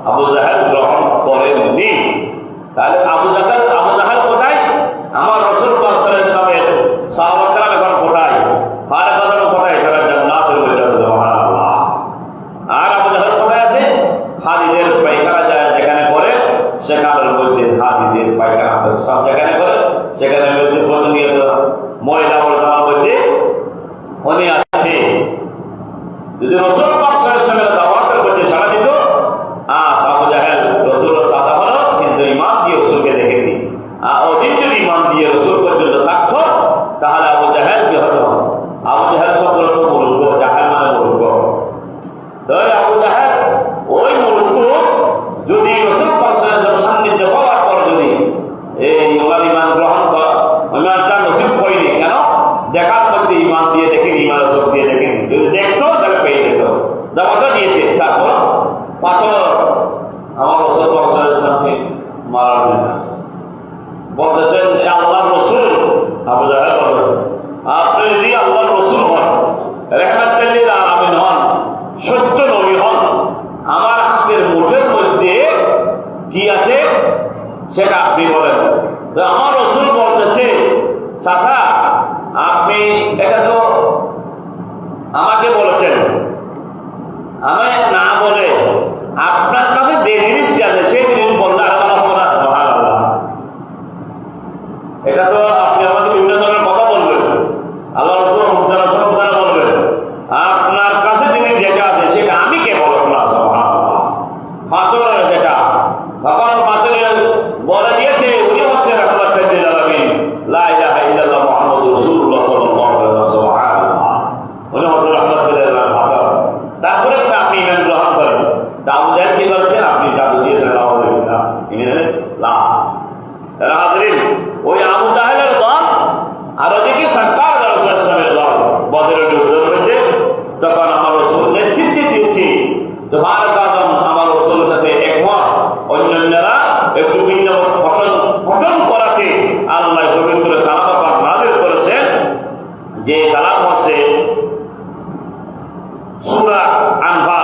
আবু জাহেল গ্রহণ করেননি। তাহলে আবু জাহেল কোথায়? আমার রাসূল পাক সাল্লাল্লাহু আলাইহি ওয়াসাল্লামের সাহাবা কেরাম এখন কোথায়? ফারেক আজম কোথায়? তারা জান্নাতের মধ্যে আছে। সুবহানাল্লাহ। আর আবু জাহেল কোথায় আছে? হাজিদের পায়খানা যেখানে করে সেখানের মধ্যে, হাজিদের পায়খানা সব যেখানে করে সেখানের মধ্যে ফজনিয়ত ময়লা আবর্জনার মধ্যে উনি আছে। যদি রাসূল পাক সাল্লাল্লাহু আলাইহি ওয়াসাল্লামের দাওয়াতের মধ্যে সাড়া দিত, আবু জাহেল রাসূলের চাচা হলো কিন্তু ঈমান দিয়ে রাসূলকে দেখেনি। ওদিন যদি ঈমান দিয়ে রাসূল পর্যন্ত থাকতো তাহলে আবু জাহেল কি হতো? আবু জাহেল শব্দ তো মূর্খ, জাহেল মানে মূর্খ। তাই আবু জাহেল ওই মূর্খ যদি রাসূল পাক সাল্লাল্লাহু আলাইহি ওয়াসাল্লামের সান্নিধ্যে পাওয়ার পর যদি এই ওনার ঈমান গ্রহণ করা, ঈমানটা নসিব হয়নি কেন? দেখার মধ্যে ঈমান দিয়ে দেখেনি, ঈমানের চোখ দিয়ে দেখেনি। যদি দেখতো তাহলে পেয়ে যেত। দাওয়াতও দিয়েছে, তারপর পাথর আমার রাসূল পাক সাল্লাল্লাহু আলাইহি ওয়াসাল্লামকে মারার জন্য বলতেছেন, আল্লাহর রাসূল। আবু জাহেল বলতেছেন, আপনি যদি আল্লাহর রাসূল হন, রাহমাতুল লিল আলামিন হন, সত্য নবী হন, আমার হাতের মুঠের মধ্যে কি আছে সেটা আপনি বলেন। তো আমার রাসূল বলতেছে, চাচা আপনি এটা তো আমাকে বলেছেন, আমি না বলে আপনার কাছে যে জিনিসটা আছে সেই জিনিস বললে আল্লাহ হবে না। সুবহানাল্লাহ। এটা তো আপনি আমাকে বিভিন্ন ধরনের কথা বলবেন, আল্লাহ রাসূল মুখজানা বলবেন, আপনার কাছে জিনিস যেটা আছে সেটা আমি কে বলব না। সুবহানাল্লাহ। ফাতর যেটা ভগবান ফাতর বলে দিয়েছে, উনি হচ্ছেন রাহমাতুল লিল আলামিন, লা ইলাহা ইল্লাল্লাহ মুহাম্মাদুর রাসূলুল্লাহ সাল্লাল্লাহু আলাইহি ওয়াসাল্লাম। সুবহানাল্লাহ। উনি হচ্ছেন রাহমাতুল লিল আলামিন ফাতর। তারপরে আপনি ঈমান গ্রহণ করেন। আবু জাহেল কি করছেন? আপনি জাদু দিয়েছেন। আলহামদুলিল্লাহ। না হাজরিন, ওই আবু জাহেলের দল আর ওদিকে সরকার রাসূল সাল্লাল্লাহু আলাইহি ওয়াসাল্লামের দল বদরের যুদ্ধের মধ্যে তখন আমার রাসূল নেতৃত্ব দিয়েছে। ফারেক আজম আমার রাসূলের সাথে একমত, অন্যান্যরা একটু ভিন্ন পছন্দ করাতে আল্লাহ পবিত্র কালাম পাক নাযিল করেছেন, যে কালাম হচ্ছে সূরা আনফাল